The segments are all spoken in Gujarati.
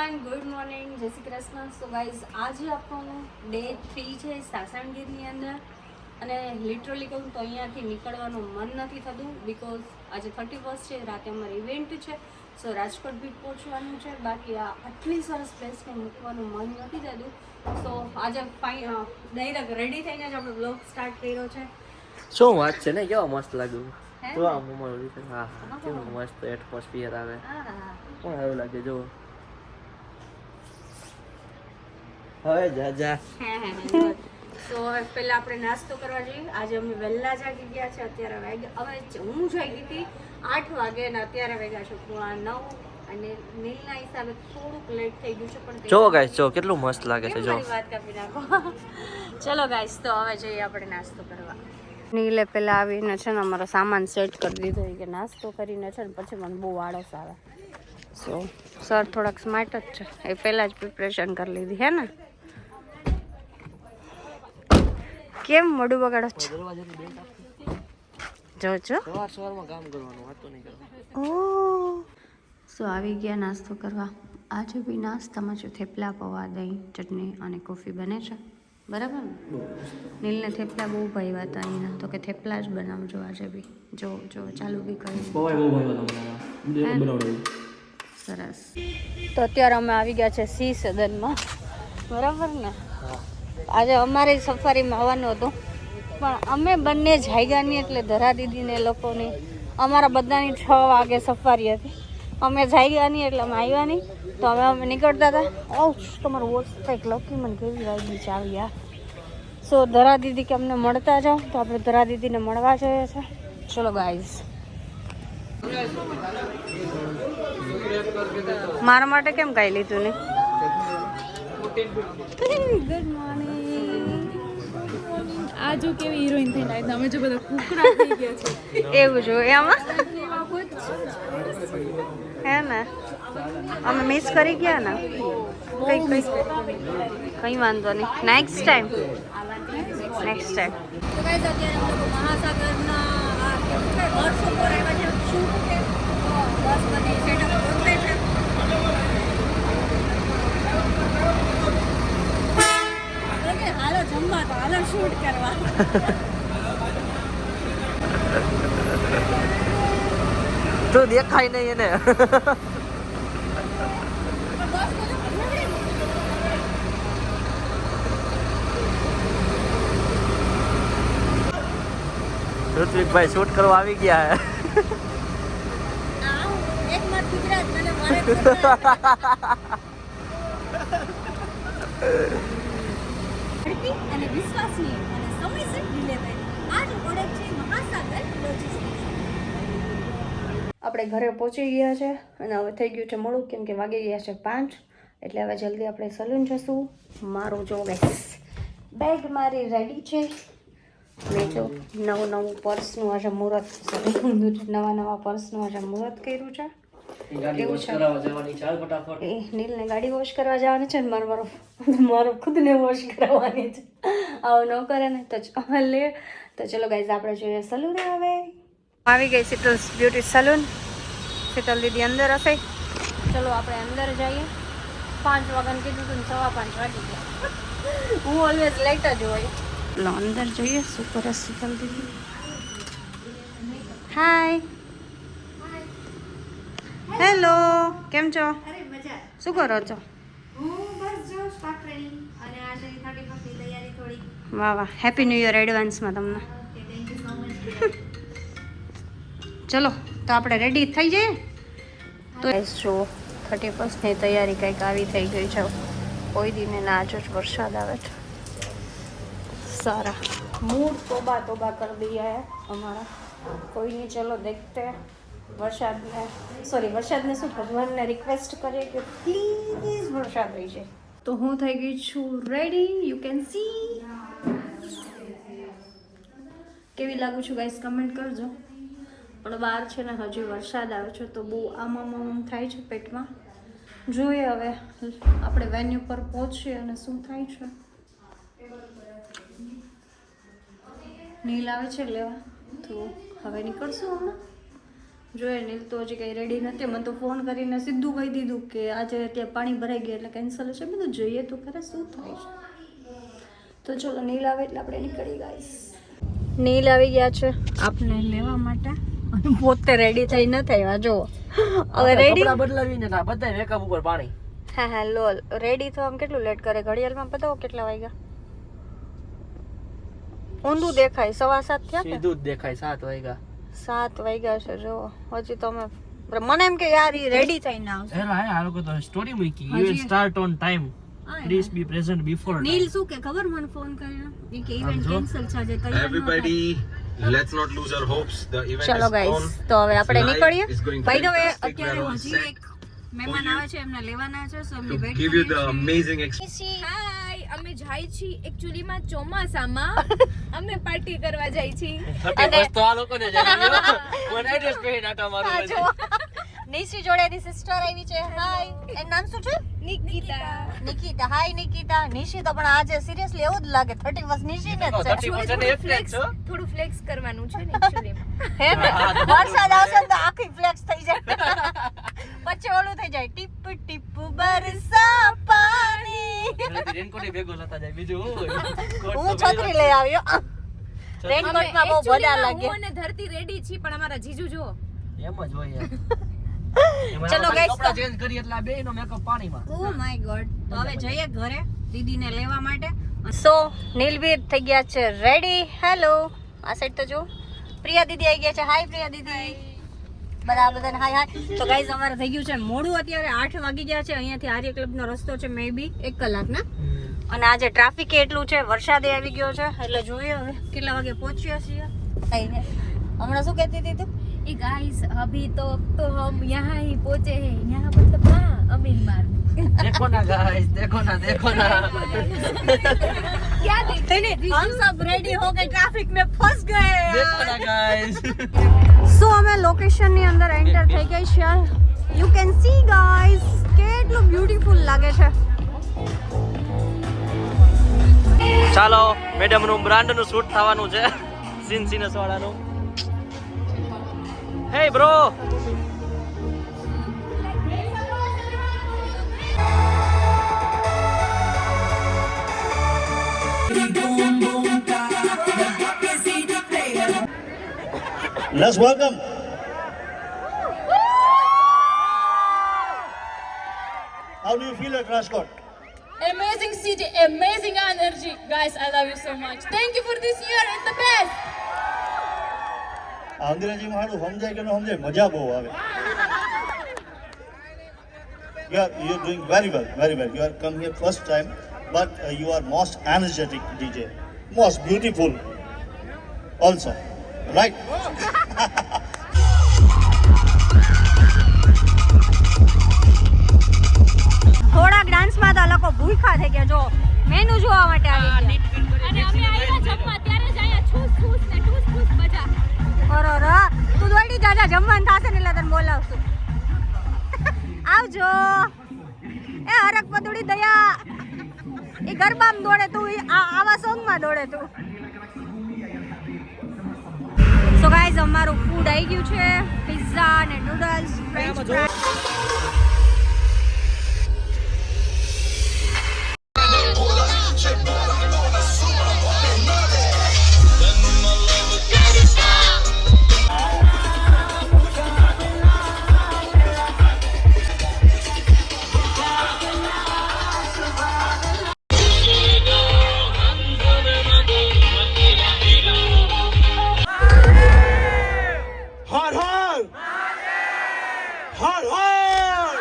એવરીવન, ગુડ મોર્નિંગ, જય શ્રી કૃષ્ણ. સો ગાઈઝ, આજે આપણું ડે 3 છે સાસણગીરની અંદર. અને લિટરલી કહું તો અહીંયાથી નીકળવાનું મન નથી થતું બિકોઝ આજે 31 છે, રાતે અમારે ઇવેન્ટ છે. સો રાજકોટ બી પહોંચવાનું છે. બાકી આ આટલી સરસ પ્લેસને મૂકવાનું મન નથી થતું. સો આજે ડાયરેક્ટ રેડી થઈને જ આપણે બ્લોગ સ્ટાર્ટ કર્યો છે. શું વાત છે ને, કેવા મસ્ત લાગ્યું તો આ મોમાં. હા હા, કેવું મસ્ત એટમોસ્ફિયર આવે. પણ સારું લાગે જો. હવે જા જા. સો હવે પહેલા આપણે નાસ્તો કરવા જઈએ. આજે અમે વહેલા જાગી ગયા છે. અત્યારે હવે હું જાગી હતી 8 વાગે અને અત્યારે વાગ્યા છે 9. અને નીલના હિસાબે થોડુંક લેટ થઈ ગયું છે. પણ જો ગાઈસ, જો કેટલું મસ્ત લાગે છે. જો વાત કાપી નાખો. ચલો ગાઈસ, તો હવે જઈએ આપણે નાસ્તો કરવા. નીલે પેલા આવીને છે ને અમારો સામાન સેટ કરી દીધો કે નાસ્તો કરીને છે ને પછી મને બહુ આળસ આવે. સો સર થોડાક સ્માર્ટ જ છે, એ પહેલા જ પ્રિપરેશન કરી લીધી હે ને. કેમ મોઢું બગાડો છો? જો જો સવારમાં કામ કરવાનું, વાતો નહીં કરવાનું. ઓ સો આવી ગયા નાસ્તો કરવા. આજે બી નાસ્તામાં જો થેપલા, પૌવા, દહીં, ચટણી અને કોફી બને છે. બરાબર ને? નીલને થેપલા બહુ ભાવ્યા હતા અહીંના, તો કે થેપલા જ બનાવજો આજે બી. જો જો ચાલુ બી કરી. સરસ. તો અત્યારે અમે આવી ગયા છે સી સદનમાં. બરાબર ને? આજે અમારી સફારીમાં આવવાનું હતું પણ અમે બંને જાગ્યા નહીં, એટલે ધરા દીદીને લોકોની અમારા બધાની 6 વાગે સફારી હતી. અમે જાગ્યા નહીં એટલે અમે આવ્યા નહીં. તો અમે નીકળતા હતા. ઓ તમારું વોચ કંઈક લકી મને કેવી વાગી છે આવી યાર. સો ધરા દીદી કે અમને મળતા જાઓ, તો આપણે ધરા દીદીને મળવા જઈએ છે. ચલો ગાઈઝ. મારા માટે કેમ કાંઈ લીધું નહીં? Good morning. આ જો કેવી હિરોઈન થઈને આવી, અમે જો બધા કુકડા થઈ ગયા છે. એવું જોઈએ આમાં હે ને? અમે મિસ કરી ગયા ને. કઈ વાંધો નહીં, નેક્સ્ટ ટાઈમ. તો ગાઈઝ અત્યારે અમે લોકો મહાસાગરના વર્ષો પર આવ્યા છે. શું છે બસ બધી સેટઅપ ગોઠવે છે. હાલો જમવા, તો હાલો શૂટ કરવા. તું દેખાય નહીં એને. ઋત્વિકભાઈ શૂટ કરવા આવી ગયા હે. એકમાત્ર ગુજરાત મને મારે અને વિશ્વાસનીય અને સમયસર ડિલિવરી. આ જ પ્રોડક્ટ છે મહાસાગર લોજિસ્ટિક્સ. આપણે ઘરે પહોંચી ગયા છે અને હવે થઈ ગયું છે મોડું, કેમ કે વાગી ગયા છે 5. એટલે હવે જલ્દી આપણે સલૂન જશું. મારું જો ગાઈસ બેગ મારી રેડી છે. મેં જો નવું પર્સનું આજે મુહૂર્ત, નવા પર્સનું આજે મુહૂર્ત કર્યું છે. કેવું છે? એ નીલને ગાડી વોશ કરવા જવાની છે ને મારો ખુદને વોશ કરાવવાની છે. આવું ન કરે ને તો લે. તો ચલો ગાઈઝ, આપણે જોઈએ સલૂન. હવે આવી ગઈ શીતલ્સ બ્યુટી સલૂન. શીતલ દીદી અંદર હશે. ચલો આપણે અંદર જઈએ. 5 વાગ્યાનું કીધું હતું ને 5:15 વાગી ગયા. હું ઓલવેઝ લેટ જ હોય. ચલો અંદર જોઈએ શું કરે શીતલ દીદી. હાય. હેલો, કેમ છો? શું કરો છો? વાહ વાહ, હેપી ન્યૂ યર એડવાન્સમાં તમને. ચલો તો આપણે રેડી થઈ જઈએ. તો જો 31ની તૈયારી કંઈક આવી થઈ ગઈ છે. કોઈ દિને ના જ વરસાદ આવે છે. સારા મૂડ તોબા કરી દઈએ અમારા કોઈની. ચલો દેખતે વરસાદને શું ભગવાનને રિક્વેસ્ટ કરીએ કે પ્લીઝ વરસાદ રહી જાય. તો હું થઈ ગઈ છું રેડી. You can see. કેવી લાગુ છું ગાઈસ કમેન્ટ કરજો. પણ બહાર છે ને હજી વરસાદ આવે છે તો બહુ આમ થાય છે પેટમાં. જોઈએ હવે આપણે વેન્યુ પર પહોંચીએ અને શું થાય છે. નીલ આવે છે લેવા, તો હવે નીકળશું હમણાં. જોઈએ નીલ તો હજી કંઈ રેડી નથી. મને તો ફોન કરીને સીધું કહી દીધું કે આજે ત્યાં પાણી ભરાઈ ગયા એટલે કેન્સલ છે. બધું જોઈએ તો ખરે શું થાય છે. તો ચલો નીલ આવે એટલે આપણે નીકળી ગાઈસ. નીલ આવી ગયા છે આપને લેવા માટે અને પોતે રેડી થઈ ન થયા જો હવે રેડી કપડાં બદલાવીને ના બધાય મેકઅપ ઉપર પાણી. હા લોલ રેડી થવામાં કેટલું લેટ કરે. ઘડિયાળમાં બતાવો કેટલા વાગ્યા. ઊંધું દેખાય 7:15 થયા કે સીધું જ દેખાય 7 વાગ્યા. 7 વાગ્યા છે જો હજી તો અમે મને એમ કે યાર ઈ રેડી થઈને આવશે. એલા આ લોકો તો સ્ટોરી મૂકી you will start on time please be present before. Neel શું કે ખબર મને ફોન કરીને ઈ કે ઇવેન્ટ કેન્સલ છે આજે તૈયાર Everybody, let's not lose our hopes. The event ચલો is ગાઈસ on. તો હવે આપણે નીકળીએ. It's going ભાઈ તો fantastic. અત્યારે We're all હજી set એક મહેમાન આવે છે એમને લેવાના છે સો એમની to wait give you the amazing experience. Hi અમે જાય છીએ એકચ્યુઅલી માં ચોમાસામાં અમે પાર્ટી કરવા જાય છીએ. બસ તો આ લોકોને જાય મને એડ્રેસ કહી નાખો મારું. નિશી જોડે એની સિસ્ટર આવી છે. હાય એનું નામ શું છે? નિકિતા. હાય નિકિતા. નિશી તો પણ આજે સિરિયસલી એવું જ લાગે 30 વર્ષ નિશી ને જ છે. 30% એટલે જ છો. થોડું ફ્લેક્સ કરવાનું છે ને એકચ્યુઅલી. હે ને? વરસાદ આવશે ને તો આખી ફ્લેક્સ થઈ જાય. પછી ઓલું થઈ જાય ટીપ ટીપ બરસા પાણી. રેનકોટ ભેગો લેતા જાય બીજું હું હોય? હું છત્રી લઈ આવ્યો. રેનકોટમાં બહુ બધા લાગે. હું અને ધરતી રેડી છીએ પણ અમારા જીજુ જો એમ જ હોય યાર. ચલો guys, કપડા ચેન્જ કરી એટલે આ બેયનો મેકઅપ પાણીમાં. Oh my God. તો હવે જઈએ ઘરે દીદીને લેવા માટે. સો નીલવીર થઈ ગયા છે રેડી. હેલો આ સાઈડ તો જો પ્રિયા દીદી આવી ગયા છે. હાય પ્રિયા દીદી. બધાને હાય હાય. તો ગાઈઝ અમારે થઈ ગયું છે મોડું. અત્યારે 8 વાગી ગયા છે. અહીંયાથી આર્ય ક્લબનો રસ્તો છે મે બી 1 કલાક ના. અને આજે ટ્રાફિક એટલું છે વરસાદે આવી ગયો છે એટલે જોઈએ હવે કેટલા વાગે પહોંચ્યા છીએ. હમણાં શું કહેતી હતી તું? ए गाइस अभी तो हम यहाँ ही पहुंचे हैं. यहाँ मतलब हाँ अमीन मार्ग. देखो ना गाइस, देखो ना क्या देखते हैं? हम सब रेडी हो गए ट्रैफिक में फंस गए. देखो ना गाइस. સો અમે લોકેશન ની અંદર એન્ટર થઈ ગઈ છે. યુ કેન સી ગાઈસ કેટલું બ્યુટીફુલ લાગે છે. ચાલો મેડમ નું બ્રાન્ડ નું શૂટ થવાનું છે સિનસિનસ વાળાનું. Hey bro. Let's welcome. How do you feel at Rajkot? Amazing city, amazing energy. Guys, I love you so much. Thank you for this year. It's the best. અંગ્રેજીમાં હારું સમજાય કે ન સમજાય મજા બહુ આવે. You're doing very well. You are come here first time, but you are most energetic DJ, most beautiful also, right? થોડાક ડાન્સમાં તો લોકો ભૂખા થઈ ગયા. જો મેનુ જોવા માટે આવી ગયા. અને અમે આવ્યા જમવા ત્યારે જ આયા છૂસ છૂસ ને ઠૂસ ઠૂસ મજા. બરોબર તું દોડી જાજા જમવાનું થશે ને એટલે તને બોલાવશું. આવજો. એ હરક પદુડી દયા એ ગરબામાં દોડે તું આવા સોંગમાં દોડે તું. સો ગાઈઝ અમારું ફૂડ આવી ગયું છે. પિઝા અને noodles French fries. Har har! Har har!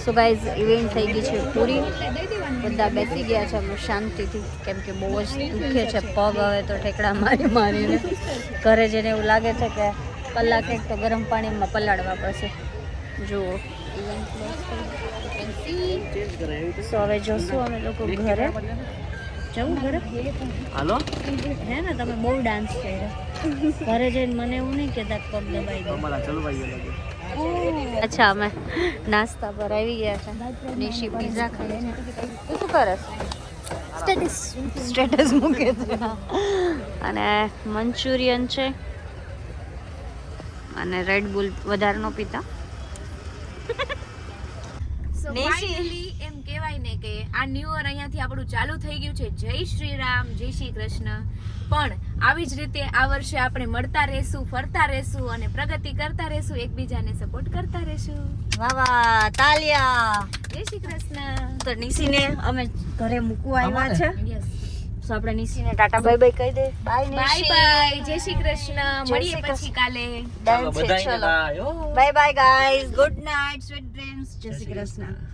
So guys event થઈ ગઈ છે પૂરી, બધા બેસી ગયા છે અમે શાંતિથી, કેમ કે બહુ જ દુખે છે પગ હવે તો ઠેકડા મારીને. ઘરે જઈને એવું લાગે છે કે કલાક એક તો ગરમ પાણીમાં પલાળવા પડશે. જુઓ સો હવે જોશું અમે લોકો ઘરે જવું. ઘરે હાલો હે ને તમે બહુ ડાન્સ કર્યો ઘરે જઈને મને એવું નહીં કહેતા પગ દબાઈ ગયો. અમારા ચલો ભાઈ અચ્છા અમે નાસ્તા પર આવી ગયા છે. નિશી પીઝા ખાય છે. તું શું કરે છે? સ્ટેટસ મૂકે છે. અને મંચુરિયન છે અને રેડ બુલ વધારે ન પીતા. સો ફાઇનલી એમ કહેવાય ને કે આ ન્યૂ યર અહીંયાથી આપણું ચાલુ થઈ ગયું છે. જય શ્રી રામ, જય શ્રી કૃષ્ણ. પણ આવી જ રીતે આ વર્ષે આપણે મળતા રહેશું, ફરતા રહેશું અને પ્રગતિ કરતા રહેશું, એકબીજાને સપોર્ટ કરતા રહેશું. વાહ વાહ તાલિયા. જય શ્રી કૃષ્ણ. તો નિશીને અમે ઘરે મૂકવા આવ્યા છે. યસ, તો આપણે નિશીને ટાટા બાય બાય કહી દે. Bye bye Nishi. બાય, જય શ્રી કૃષ્ણ. જય મળીએ શ્રી પછી કાલે. Done છે, બધાને ચલો bye. Bye bye guys. Good night, sweet dreams. જય શ્રી કૃષ્ણ.